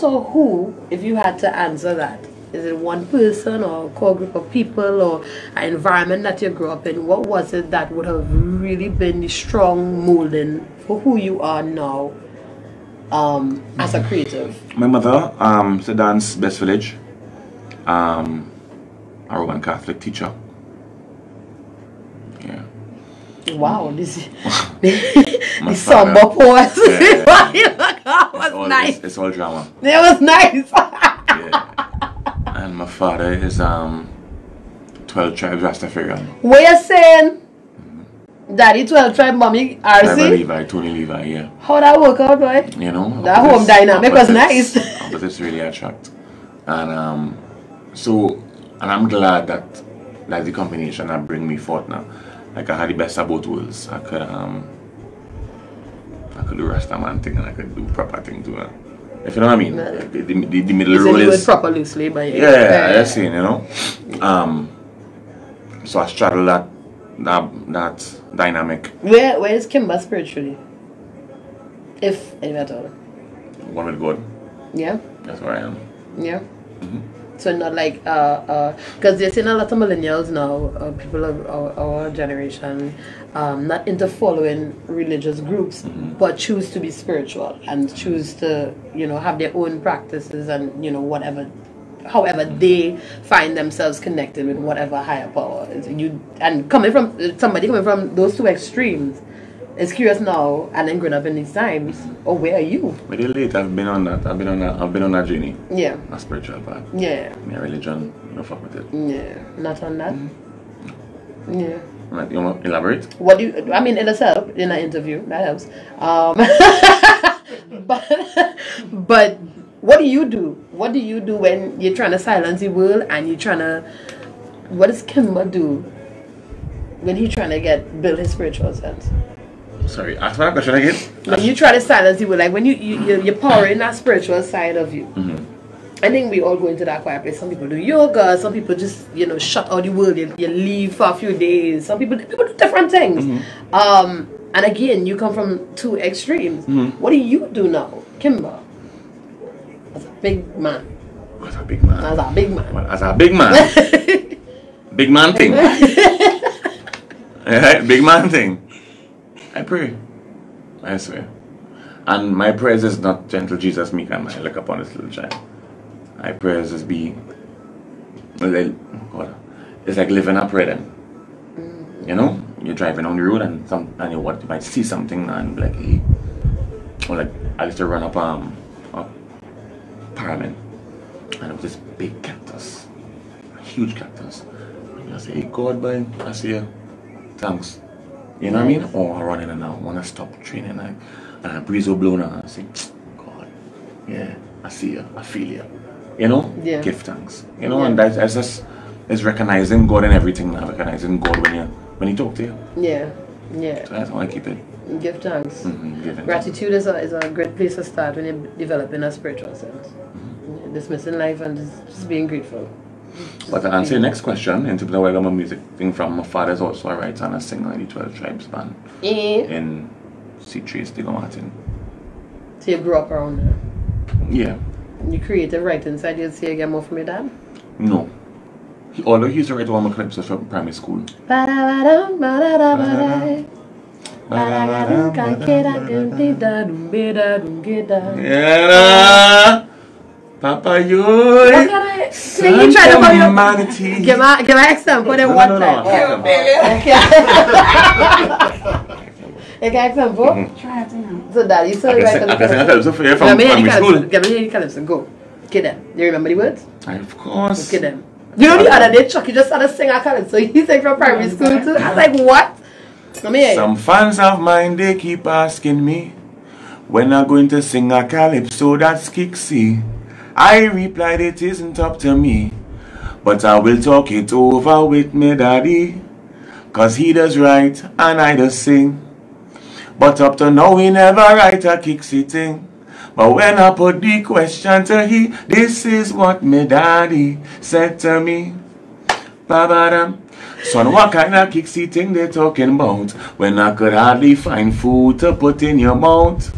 Speaker 2: or who, if you had to answer that? Is it one person or a core group of people or an environment that you grew up in? What was it that would have really been the strong molding for who you are now as a creative?
Speaker 3: My mother, the dance Best Village, a Roman Catholic teacher. Yeah.
Speaker 2: Wow, this
Speaker 3: My
Speaker 2: somber pause.
Speaker 3: It's all,
Speaker 2: nice.
Speaker 3: It's all drama.
Speaker 2: It was nice.
Speaker 3: Yeah. And my father is 12 tribes Rastafarian.
Speaker 2: What you saying? Daddy 12 tribe, mommy
Speaker 3: Tribal
Speaker 2: RC?
Speaker 3: Levi, Tony Levi, yeah.
Speaker 2: How that work out, boy?
Speaker 3: You know?
Speaker 2: That home dynamic was nice.
Speaker 3: But it's really attract. And and I'm glad that that's the combination that bring me forth now. Like I had the best of both worlds. I could do Rastaman thing and I could do proper thing too. If you know what I mean. Like the middle
Speaker 2: You
Speaker 3: role
Speaker 2: said it
Speaker 3: is
Speaker 2: proper loosely, but
Speaker 3: yeah, that's it, you know. So I straddle that dynamic.
Speaker 2: Where is Kimba spiritually? If at all.
Speaker 3: One with God.
Speaker 2: Yeah?
Speaker 3: That's where I am.
Speaker 2: Yeah. So not like because they're seeing a lot of millennials now, people of our generation, not into following religious groups, but choose to be spiritual and choose to have their own practices and however they find themselves connected with whatever higher power is. And somebody coming from those two extremes is curious now and then growing up in these times. Oh, where are you?
Speaker 3: But you're late. I've been on that. I've been on that journey.
Speaker 2: Yeah.
Speaker 3: A spiritual path.
Speaker 2: Yeah.
Speaker 3: My religion, no fuck with it.
Speaker 2: Yeah. Not on that. Yeah.
Speaker 3: Right, you want to elaborate?
Speaker 2: What do you? I mean, it'll help in an interview. That helps. But what do you do? What do you do when you're trying to silence the world and you're trying to? What does Kimba do when he's trying to build his spiritual sense?
Speaker 3: Sorry, ask me that question again.
Speaker 2: When you try to silence the world, like when you're powering that spiritual side of you, I think we all go into that quiet place. Some people do yoga, some people just, shut out the world. You leave for a few days. Some people do different things. And again, you come from two extremes. What do you do now, Kimba? As a big man.
Speaker 3: As a big man.
Speaker 2: As a big man.
Speaker 3: Well, as a big man. Big man thing. Big man thing. I pray. I swear. And my prayers is not gentle Jesus, meek and mild, look upon this little child. My prayers is be, it's like living a prayer then. You're driving on the road and you might see something and be like, hey, or like I used to run up a pyramid and it was this big cactus, a huge cactus. And I say, hey God, boy, I see you. Thanks. You know what I mean? Or I run in and I want to stop training and a breeze will blow now. I say, God, yeah, I see you, I feel you.
Speaker 2: Yeah.
Speaker 3: Give thanks. And that's just is recognizing God in everything now, recognizing God when you talk to you.
Speaker 2: Yeah.
Speaker 3: So that's how I keep it.
Speaker 2: Give thanks.
Speaker 3: Giving
Speaker 2: Gratitude is a great place to start when you're developing a spiritual sense. Dismissing life and just being grateful.
Speaker 3: But to answer your next question, in terms of where I got my music thing from, my father is also a writer and a singer in the 12 Tribes band in C3 Stigo Martin.
Speaker 2: So you grew up around there?
Speaker 3: Yeah.
Speaker 2: You creative writing side, you'd say you get more from your dad?
Speaker 3: No. Although he used to write all my clips from primary school. Yeah. Papa, you.
Speaker 2: What can I sing? You try to call
Speaker 3: humanity.
Speaker 2: Give my example then one time. Okay, example.
Speaker 4: Try it now.
Speaker 2: So daddy, so
Speaker 3: I can sing a calypso for you from
Speaker 2: Give
Speaker 3: primary school.
Speaker 2: me the calypso, go. Okay then. Do you remember the words?
Speaker 3: Of course.
Speaker 2: Okay then. You know the other day Chucky just started singing a calypso. He sang from primary school too. I was like, what?
Speaker 3: Some fans of mine, they keep asking me when I'm going to sing a calypso that's kicksy. I replied it isn't up to me, but I will talk it over with me daddy, cause he does write and I does sing. But up to now we never write a kicksy thing. But when I put the question to he, this is what me daddy said to me. Ba-ba-dum. Son, what kind of kicksy thing they talking about when I could hardly find food to put in your mouth?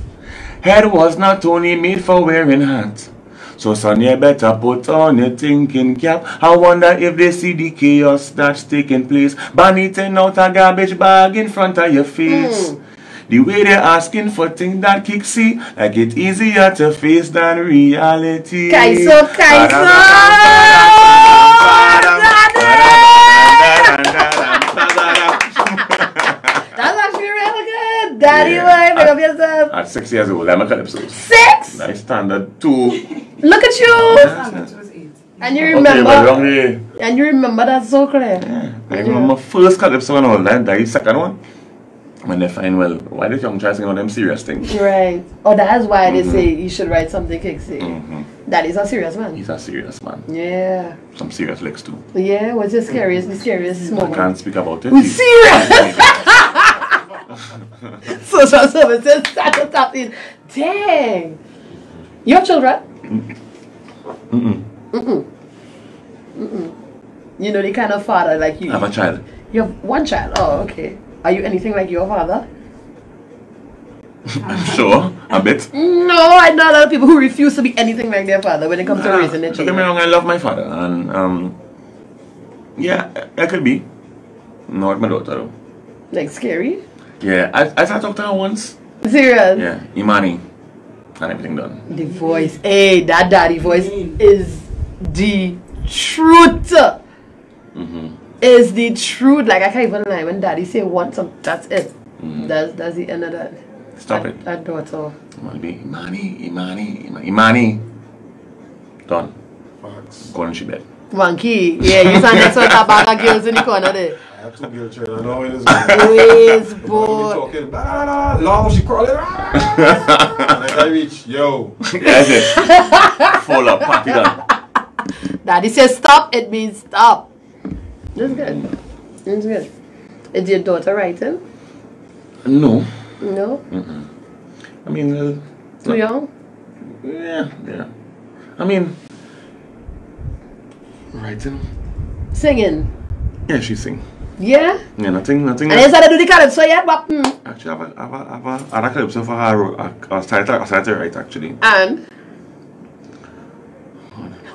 Speaker 3: Head was not only made for wearing hat. So son, you better put on your thinking cap. I wonder if they see the chaos that's taking place. Banning out a garbage bag in front of your face. The way they're asking for things that kicksy, like it's easier to face than reality.
Speaker 2: Kaiso. That's actually really good. Daddy, pick up yourself.
Speaker 3: At 6 years old, I'm a calypso.
Speaker 2: 6?
Speaker 3: Nice standard 2.
Speaker 2: Look at you.
Speaker 4: It was 8.
Speaker 2: And you remember.
Speaker 3: Okay,
Speaker 2: And you remember that so clear.
Speaker 3: yeah. I remember my first calypso and all that. The second one. When they find, well, why did young try singing all them serious things?
Speaker 2: Right. Oh, that's why they say you should write something kicksy. That is a serious man.
Speaker 3: He's a serious man.
Speaker 2: Yeah.
Speaker 3: Some serious licks too.
Speaker 2: Yeah, what's the scariest
Speaker 3: I
Speaker 2: moment?
Speaker 3: can't speak about it.
Speaker 2: Who's serious? Social services started tapping. Dang. You have children? You know the kind of father like you.
Speaker 3: I have a child.
Speaker 2: You have one child? Oh, okay. Are you anything like your father?
Speaker 3: I'm sure. A bit.
Speaker 2: No, I know a lot of people who refuse to be anything like their father when it comes to raising their
Speaker 3: Don't get me
Speaker 2: children.
Speaker 3: wrong, I love my father. And, yeah, I could be. Not my daughter though.
Speaker 2: Like scary?
Speaker 3: Yeah, I talked to her once.
Speaker 2: Serious?
Speaker 3: Yeah, Imani. And everything done.
Speaker 2: The voice. Hey, that daddy voice is the truth. Is the truth. Like I can't even lie. When daddy say want some, that's it. That's the end of that.
Speaker 3: Stop it.
Speaker 2: That daughter.
Speaker 3: I'll be Imani. Done. Go on to bed.
Speaker 2: Wanke. Yeah, you stand next to that bag of girls in the corner there.
Speaker 5: I have 2 girl children. I know it is.
Speaker 2: Ways, boy.
Speaker 5: Talking, long she crawling. Like I reach, yo.
Speaker 3: That's it. Full up, party done.
Speaker 2: Daddy says stop, it means stop. That's good. That's good. Is your daughter writing?
Speaker 3: No.
Speaker 2: No?
Speaker 3: I mean,
Speaker 2: Too young?
Speaker 3: yeah. I mean, Writing.
Speaker 2: Singing.
Speaker 3: Yeah, she sing.
Speaker 2: Yeah?
Speaker 3: Yeah, nothing.
Speaker 2: And you started to do the calypso yet? But,
Speaker 3: Actually, I have a calypso for her. I started to write actually.
Speaker 2: And?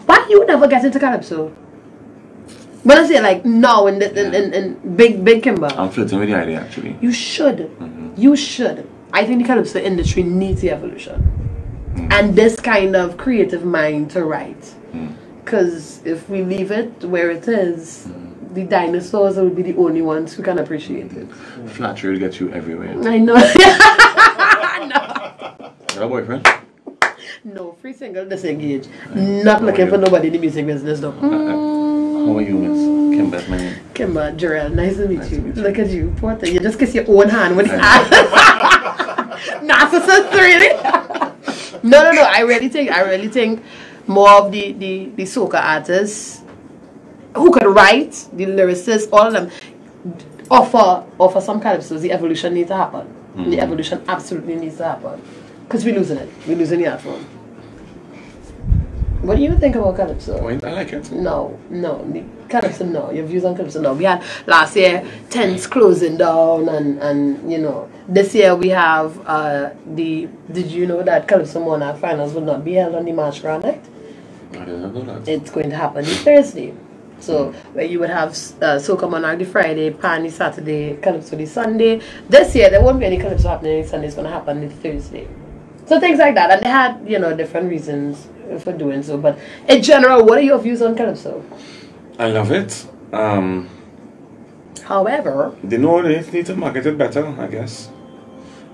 Speaker 2: Why you never get into calypso? When I say like now in big Kimba.
Speaker 3: I'm flirting with the idea actually.
Speaker 2: You should. You should. I think the calypso industry needs the evolution. And this kind of creative mind to write. Because if we leave it where it is, the dinosaurs will be the only ones who can appreciate it.
Speaker 3: Flattery will get you everywhere.
Speaker 2: I know. No.
Speaker 3: Got a boyfriend?
Speaker 2: No, free single, disengaged. Not looking for nobody in the music business though.
Speaker 3: How are you, Miss Kimba? That's my name.
Speaker 2: Kimba, Gerelle, nice to meet you. Look at you, poor thing. You just kiss your own hand when it's narcissist, really. No. I really think more of the soca artists who could write, the lyricists, all of them offer some calypsos. The evolution needs to happen. The evolution absolutely needs to happen. Because we're losing it. We're losing the art form. What do you think about calypso?
Speaker 3: I like it.
Speaker 2: No. The calypso, no. Your views on calypso, no. We had last year tents closing down and you know, this year we have did you know that Calypso Monarch finals will not be held on the March Grand night?
Speaker 3: I didn't know that.
Speaker 2: It's going to happen this Thursday. So where you would have Soca Monarch the Friday, Pan the Saturday, Calypso the Sunday. This year there won't be any Calypso happening on Sunday, it's going to happen the Thursday. So things like that. And they had, you know, different reasons for doing so. But in general, what are your views on Calypso?
Speaker 3: I love it.
Speaker 2: However,
Speaker 3: They know they need to market it better, I guess.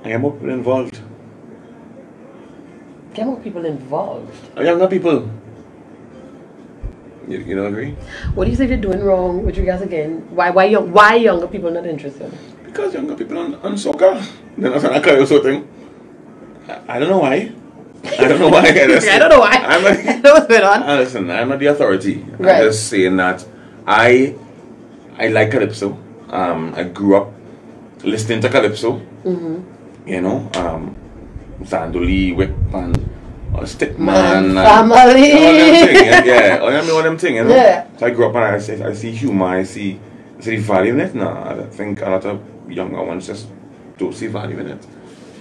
Speaker 3: And get more people involved.
Speaker 2: get more people involved.
Speaker 3: Younger people. You don't agree?
Speaker 2: What do you think they're doing wrong with regards again? Why younger people not interested?
Speaker 3: Because younger people on Soca, they're not on a calypso thing. I don't know why. I don't know why.
Speaker 2: I don't know why.
Speaker 3: I'm not,
Speaker 2: What's going on?
Speaker 3: listen, I'm not the authority.
Speaker 2: Right.
Speaker 3: I'm just saying that I like calypso. I grew up listening to calypso. You know, Zandoli, Whip, and Stickman,
Speaker 2: family.
Speaker 3: all them thing. Yeah, all them thing. You know.
Speaker 2: Yeah.
Speaker 3: So I grew up and I see humor. I see the value in it. No, I think a lot of younger ones just don't see value in it.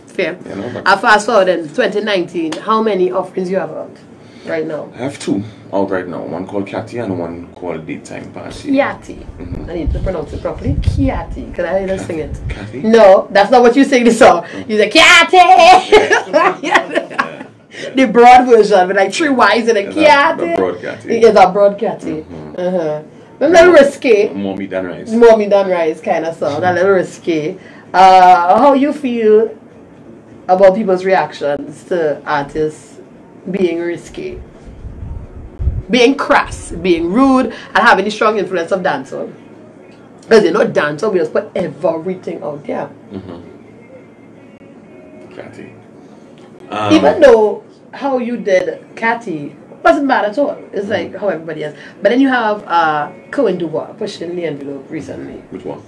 Speaker 2: Fair.
Speaker 3: You know, but
Speaker 2: I fast forward in 2019. How many offerings you have out right now?
Speaker 3: I have two out right now. One called Catty and one called Daytime Party.
Speaker 2: Kiati. I need to pronounce it properly. Kiati. Because I didn't sing it.
Speaker 3: Catty?
Speaker 2: No, that's not what you sing the song. You say Kiati. The broad version with like 3 Y's in a Kiati.
Speaker 3: The broad Catty.
Speaker 2: It's a broad Kiati. A little risky.
Speaker 3: Mommy done rice.
Speaker 2: Mommy done rice kind of song. A little risky. How you feel about people's reactions to artists being risky, being crass, being rude, and having the strong influence of dancehall? Because you know, dancehall, we just put everything out there.
Speaker 3: Catty.
Speaker 2: Even though how you did Catty wasn't bad at all. It's like how everybody is. But then you have Cohen Dubois pushing the envelope recently.
Speaker 3: Which one?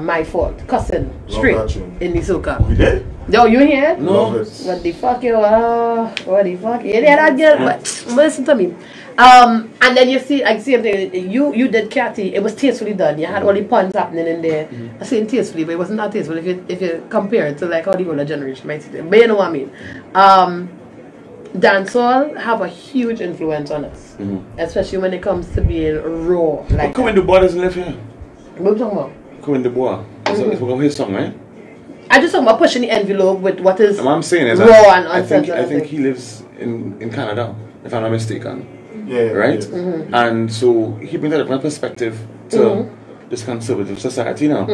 Speaker 2: My Fault, cussing straight
Speaker 5: that tune.
Speaker 2: in the soca.
Speaker 5: We did?
Speaker 2: Yo, you hear?
Speaker 3: No.
Speaker 5: Love it.
Speaker 2: What the fuck you what the fuck? You hear that girl? But listen to me. And then you see like same thing, you did Catty, it was tastefully done. You had all the puns happening in there. I say tastefully, but it wasn't that tasteful if you compare it to like how the older generation might see it. But you know what I mean. Dancehall have a huge influence on us. Especially when it comes to being raw. Like
Speaker 3: But Cohen Dubois doesn't live here.
Speaker 2: what are we talking about?
Speaker 3: Cohen Dubois. It's one of his song, right?
Speaker 2: I just talking about pushing the envelope with what is
Speaker 3: And what I'm saying is,
Speaker 2: raw and
Speaker 3: I
Speaker 2: uncensored.
Speaker 3: think he lives in Canada, if I'm not mistaken.
Speaker 5: Yeah.
Speaker 3: Right?
Speaker 5: Yes.
Speaker 3: And so he brings a different perspective to this conservative society now.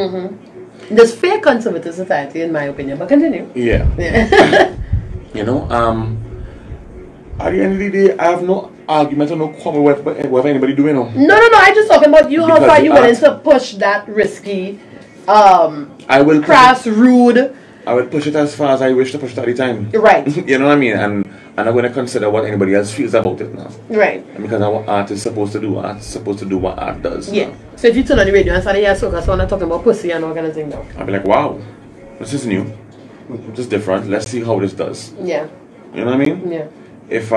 Speaker 2: There's fair conservative society in my opinion, but continue.
Speaker 3: Yeah.
Speaker 2: Yeah.
Speaker 3: You know, at the end of the day, I have no argument or no quarrel with anybody doing it.
Speaker 2: No, I just talking about you, how
Speaker 3: Because
Speaker 2: far
Speaker 3: the
Speaker 2: you willing
Speaker 3: art-
Speaker 2: to push that risky,
Speaker 3: I will
Speaker 2: crass, rude,
Speaker 3: I will push it as far as I wish to push it at the time.
Speaker 2: right,
Speaker 3: You know what I mean? And I'm going to consider what anybody else feels about it now.
Speaker 2: right,
Speaker 3: And because what art is supposed to do, art is supposed to do what art does.
Speaker 2: yeah.
Speaker 3: Now.
Speaker 2: So if you turn on the radio and start hearing soca, someone talking about pussy and all kind of thing now.
Speaker 3: I'll be like, wow, this is new. This is different. Let's see how this does.
Speaker 2: Yeah,
Speaker 3: You know what I mean?
Speaker 2: yeah.
Speaker 3: If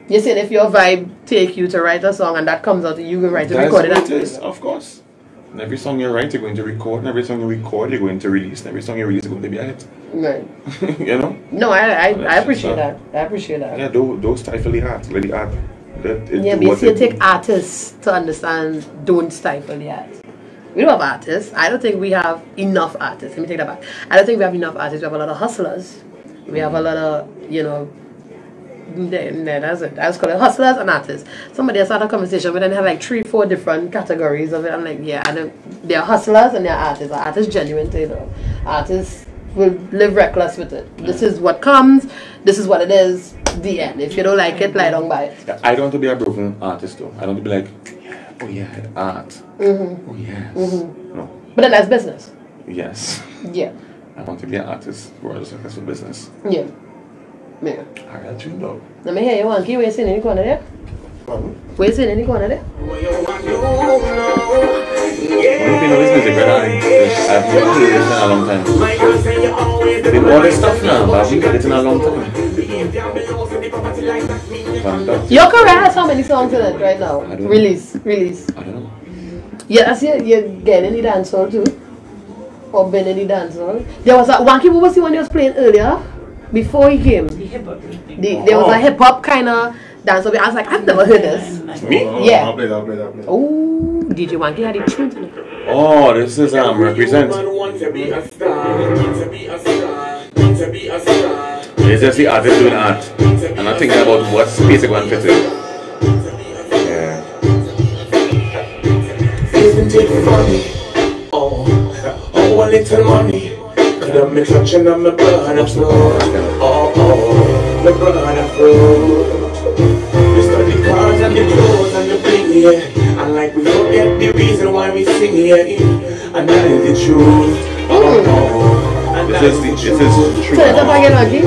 Speaker 2: You said if your vibe take you to write a song and that comes out, you can write it, record it.
Speaker 3: That's what it is, of course. And every song you write, you're going to record. And every song you record, you're going to release. And every song you release, is going to be a hit.
Speaker 2: Right.
Speaker 3: You know?
Speaker 2: No, I appreciate that. I appreciate that.
Speaker 3: Yeah, those stifle the art. Let the art.
Speaker 2: Yeah, but you see, it take artists to understand, don't stifle the art. We don't have artists. I don't think we have enough artists. Let me take that back. I don't think we have enough artists. We have a lot of hustlers. We have a lot of, you know, that's it. I was calling hustlers and artists. Somebody else had a conversation, but then they have like 3-4 different categories of it. I'm like, yeah, they're hustlers and they're artists. Artists genuine, you know. Artists will live reckless with it. This is what comes. This is what it is. The end. If you don't like it, lie down by it.
Speaker 3: Yeah, I don't want to be a broken artist though. I don't want to be like, oh yeah, art. Oh yes. No.
Speaker 2: But then that's business.
Speaker 3: Yes.
Speaker 2: Yeah.
Speaker 3: I want to be an artist who has a successful business.
Speaker 2: Yeah. Yeah.
Speaker 3: Alright, I'll tune dog.
Speaker 2: Let me hear you, Wanke. Where you sitting in the corner there? Where you sitting in the corner there?
Speaker 3: I don't know this music, but I've been playing this in a long time. Been all this stuff now, but I've been playing it in a long time.
Speaker 2: Your career has how many songs in it right now?
Speaker 3: I don't know.
Speaker 2: Release.
Speaker 3: I don't know.
Speaker 2: Yeah, that's it. You're getting in the dancehall too. Or been in the dancehall. There was a Wanke, what was the one you was playing earlier? Before he came. There was a hip hop kind of dancehall. I was like, I've never heard this.
Speaker 3: Me?
Speaker 2: Yeah.
Speaker 5: I'll play that.
Speaker 2: Oh, DJ Wanke had it tuned in it.
Speaker 3: Oh, this is Represent. It's just the artist doing art. I'm not thinking about what space they're going to fit in. Yeah.
Speaker 1: Isn't it funny? Oh, a little money. Cause I'm touching on my blood of flow. Oh, my blood of flow. We study cars and the clothes and the bling, yeah. And like we forget the reason why we sing, yeah. And that is the truth. Oh.
Speaker 3: This is the truth.
Speaker 2: Turn it up again, Wanke.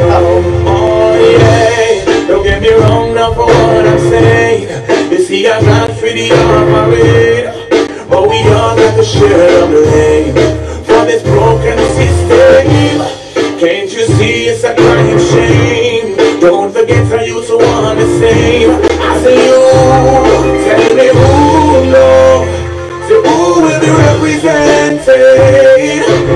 Speaker 1: Oh yeah, don't get me wrong now for what I'm saying. You see I'm not for the parade, but we all got to share the blame for this broken system. Can't you see it's a crying shame? Don't forget how you so want the same. I say you, tell me who knows. So who will be represented?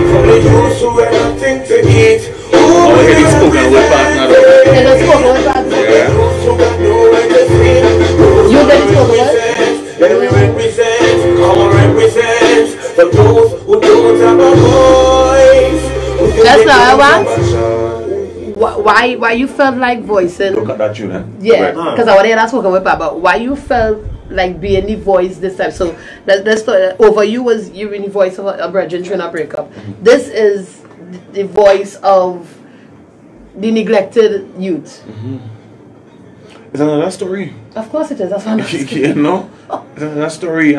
Speaker 1: From the youth who have nothing to eat. Who will be represented?
Speaker 2: And the spoken word partner.
Speaker 3: Yeah.
Speaker 2: You get the spoken word?
Speaker 1: Let me represent, come on represent. For those who don't have a voice.
Speaker 2: That's not I want. Why you felt like voicing?
Speaker 3: Look at that tune, eh?
Speaker 2: Yeah, because I want to hear that spoken word part, but why you felt like being the voice this time? So let's start. Over you was you in the voice of a brethren trying to break up. This is the voice of the neglected youth.
Speaker 3: It's another story.
Speaker 2: Of course it is. That's what I'm asking.
Speaker 3: You know? It's another story.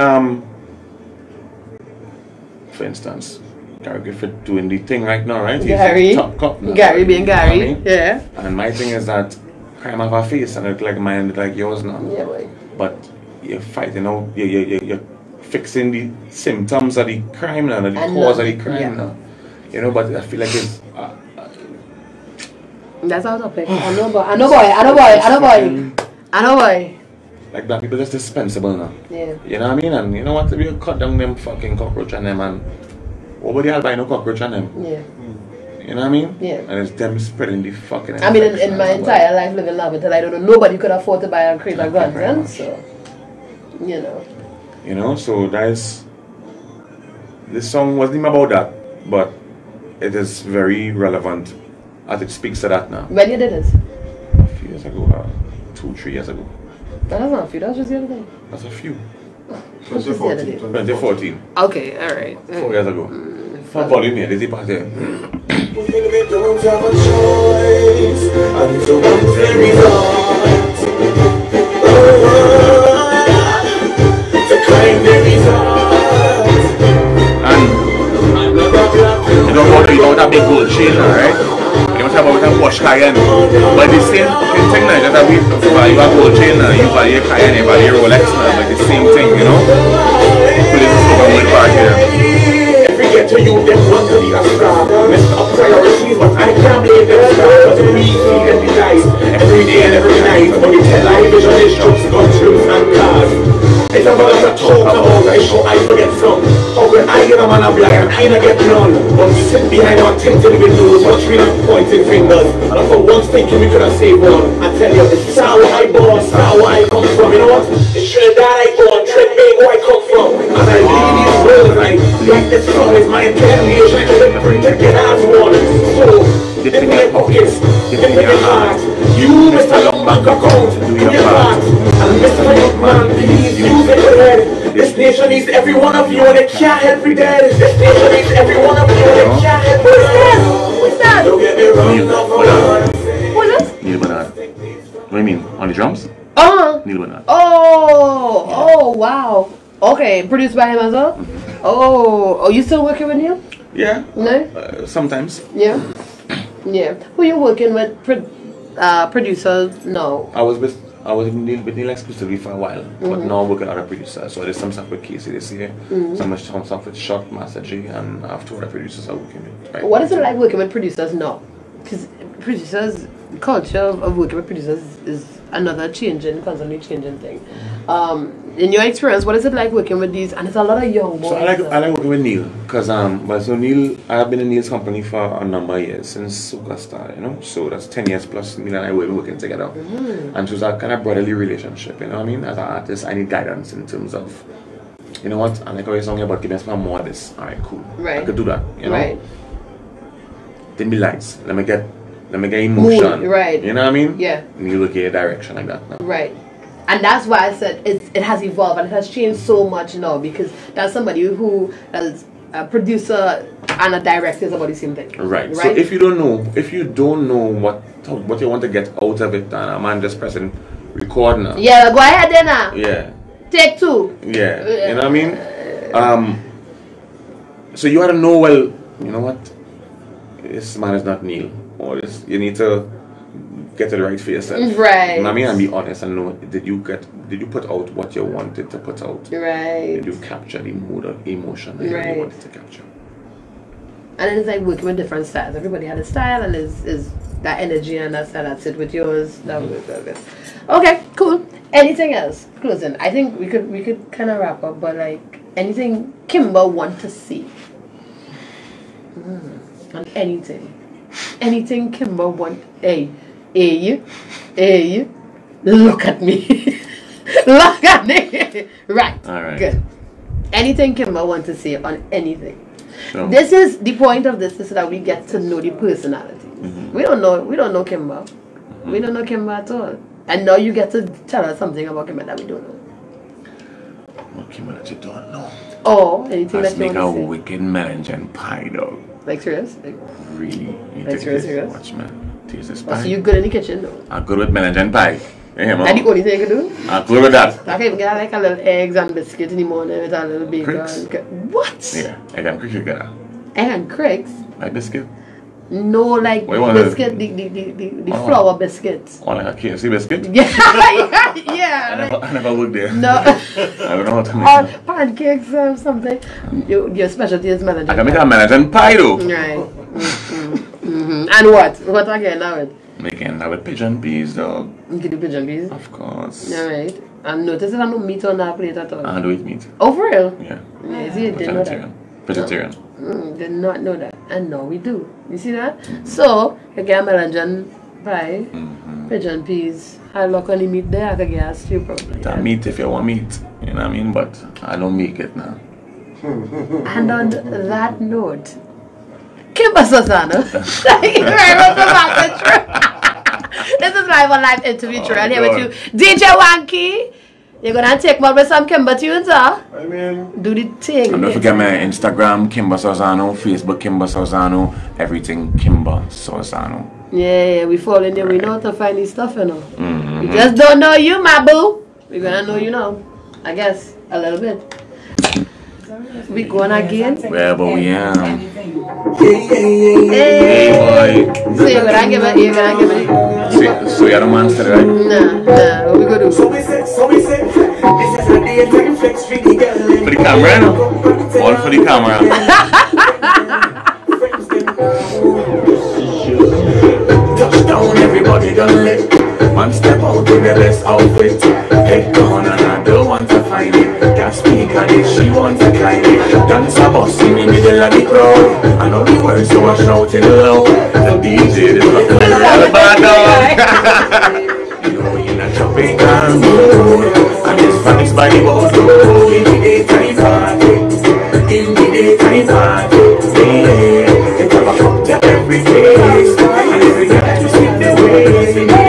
Speaker 3: For instance, Gary Griffith doing the thing right now, right? He's
Speaker 2: Gary.
Speaker 3: top cop now.
Speaker 2: Gary being Gary.
Speaker 3: You know what I mean?
Speaker 2: Yeah.
Speaker 3: And my thing is that crime have a face and look like mine, look like yours now.
Speaker 2: Yeah, boy.
Speaker 3: But you're fighting out, you're fixing the symptoms of the crime now, the cause of the crime now. You know, but I feel like it's...
Speaker 2: That's our topic. I know boy.
Speaker 3: Like black people just dispensable now.
Speaker 2: Yeah.
Speaker 3: You know what I mean? And you know what? We cut down them fucking cockroach on them and nobody albino cockroach on them.
Speaker 2: Yeah.
Speaker 3: You know what I mean?
Speaker 2: Yeah.
Speaker 3: And it's them spreading the fucking...
Speaker 2: I mean, in my entire life living love until I don't know, nobody could afford to buy a crate of guns, and so, you know.
Speaker 3: You know, so that's... This song wasn't even about that, but it is very relevant as it speaks to that now.
Speaker 2: When you did it?
Speaker 3: A few years ago, 2-3 years ago.
Speaker 2: That's not a few, that was just the other day.
Speaker 3: That's a few.
Speaker 5: 2014.
Speaker 3: 2014.
Speaker 2: Okay, alright.
Speaker 3: 4 years ago. What volume here? Is it back there?
Speaker 1: We don't have a choice until one's very result. The kind of result.
Speaker 3: And you don't want to eat out a big gold chain, right? You must have about a wash Cayenne. But the same fucking thing now, just that we value a gold chain now, you value a Cayenne, you value a Rolex now, but the same thing, you know? So this is spoken word part here.
Speaker 1: Every get to you, them want to be a star. Mess up priorities, but I can't blame them. Cause we feed and we life every day and every night. When we tell life is never got to talk about it, so I forget some. How can I get a man a blind and I not get none? But we sit behind our tinted windows, watching us pointing fingers. And for once thinking we could have saved one. I tell you, this is how I born, this is how I come from. You know what? It's Trinidad I born, Trinidad where I come from. As I leave these worlds, like this song is my incarnation. To get as one. So, dip in your pockets, dip in your heart. You, Mr. Long Bank Account, do your part. And Mr. Young Man, please use it your head. This nation needs every one of you and it can't help me dead. This nation needs every one of you and it can't help me dead.
Speaker 2: Who's that?
Speaker 1: Don't get me wrong,
Speaker 3: Neil
Speaker 1: no.
Speaker 2: Who is this?
Speaker 3: Neil Bernard. What do you mean? On the drums? Neil Bernard.
Speaker 2: Oh, wow. Okay, produced by him as well? Oh, you still working with Neil?
Speaker 3: Yeah.
Speaker 2: No?
Speaker 3: Sometimes.
Speaker 2: Yeah. Yeah. Who you working with? Producers? No.
Speaker 3: I was with Neil exclusively for a while, but now I'm working with other producers. So there's some stuff with Casey this year, some stuff with Shock, Master G, and I have two other producers I'm working with. Right?
Speaker 2: What is it like working with producers now? Because producers, culture of working with producers is another constantly changing thing. In your experience, what is it like working with these? And it's a lot of young boys.
Speaker 3: So I like working with Neil, because Neil, I have been in Neil's company for a number of years, since Soca started, you know. So that's 10 years plus Neil and I were working together. And so it's a kind of brotherly relationship, you know what I mean? As an artist, I need guidance in terms of, you know what, I like how you're talking about giving us more of this. Alright, cool.
Speaker 2: Right.
Speaker 3: I could do that, you know.
Speaker 2: Right.
Speaker 3: Didn't be lights. Let me get emotion.
Speaker 2: Mood, right.
Speaker 3: You know what I mean?
Speaker 2: Yeah.
Speaker 3: And you look at a direction like that now.
Speaker 2: Right. And that's why I said it has evolved and it has changed so much now, because that's somebody who is a producer and a director is about the same thing.
Speaker 3: Right. So if you don't know what you want to get out of it, and a man just pressing record now.
Speaker 2: Yeah, go ahead then now.
Speaker 3: Yeah.
Speaker 2: Take two.
Speaker 3: Yeah. You know what I mean? So you ought to know, well, you know what? This man is not Neil. Or this, you need to get it right for yourself.
Speaker 2: Right.
Speaker 3: You know what I mean? And be honest and know, did you put out what you wanted to put out?
Speaker 2: Right.
Speaker 3: Did you capture the mood of emotion that you wanted to capture?
Speaker 2: And then it's like working with different styles. Everybody had a style, and is that energy and that style that's it with yours. That was good. Okay, cool. Anything else? Closing. I think we could kind of wrap up, but like anything Kimba want to see. On anything Kimba want. Hey, look at me. Look at me. Right.
Speaker 3: All right.
Speaker 2: Good. Anything Kimba want to say on anything.
Speaker 3: Sure.
Speaker 2: This is the point of this is so that we get to know the personalities. We don't know Kimba. We don't know Kimba at all. And now you get to tell us something about Kimba that we don't know.
Speaker 3: What Kimba that you don't know?
Speaker 2: Oh, anything
Speaker 3: Let's
Speaker 2: that you
Speaker 3: make
Speaker 2: want
Speaker 3: a
Speaker 2: to say.
Speaker 3: wicked melange pie, dog.
Speaker 2: Like serious? Like,
Speaker 3: Really? You
Speaker 2: Like serious?
Speaker 3: Watch, man. Taste this
Speaker 2: so
Speaker 3: pie.
Speaker 2: you good in the kitchen though?
Speaker 3: I'm good with melange pie. Yeah, man.
Speaker 2: That's the only thing you can do?
Speaker 3: I'm good with that.
Speaker 2: I can even get like a little eggs and biscuit in the morning with a little bacon.
Speaker 3: Cricks?
Speaker 2: What?
Speaker 3: Yeah, egg and cricket together.
Speaker 2: Egg and cricks?
Speaker 3: Like biscuit?
Speaker 2: No, like
Speaker 3: What you want
Speaker 2: biscuit, the flour biscuits.
Speaker 3: Or like a KFC biscuit?
Speaker 2: Yeah.
Speaker 3: I never worked there.
Speaker 2: No.
Speaker 3: I don't know how to make
Speaker 2: Or
Speaker 3: it.
Speaker 2: pancakes or something. Your specialty is melange.
Speaker 3: I can make a melange pie though.
Speaker 2: Right. And what? What again now?
Speaker 3: Making that with pigeon peas, dog.
Speaker 2: You can do pigeon peas?
Speaker 3: Of course.
Speaker 2: Alright. And notice there's no meat on that plate at all.
Speaker 3: I do eat meat.
Speaker 2: Oh, for real?
Speaker 3: Yeah.
Speaker 2: Yeah, see, didn't know that.
Speaker 3: Vegetarian.
Speaker 2: Did not know that. And now we do. You see that? So, you get melange pie, pigeon peas. I look on the meat there, I can get a stew probably.
Speaker 3: That meat if you want meat. You know what I mean? But I don't make it now.
Speaker 2: And on that note, Kimba Sorzano. Thank you very much for that. This is live on live interview. Gerelle here with you. DJ Wanke. You're gonna take more with some Kimba tunes, huh?
Speaker 5: I mean,
Speaker 2: Do the thing.
Speaker 3: And don't forget my Instagram, Kimba Sorzano, Facebook, Kimba Sorzano, everything Kimba Sorzano.
Speaker 2: Yeah, we fall in there. We know how to find this stuff, you know. We just don't know you, my boo. We're gonna know you now. I guess a little bit. We going again.
Speaker 3: Wherever we am.
Speaker 2: Hey,
Speaker 3: boy.
Speaker 2: So you're gonna give it.
Speaker 3: So you're the monster, right?
Speaker 2: Nah. What we gonna do?
Speaker 1: So we say, this is a day to flex for the girl.
Speaker 3: For the camera, no? All for the camera.
Speaker 1: Touchdown, everybody done lit. Man step out with the best outfit. Head down and I don't want to find it. can't speak on it, she wants to climb it. Dance a bus in the middle of the crowd. I know the words so I shout it loud. The DJ is like a real bad dog. You know we in a tropical mood, and this fun is by the boat. In the daytime party, in the daytime party, yeah. It's have a cup to every face, and every guy to see the way.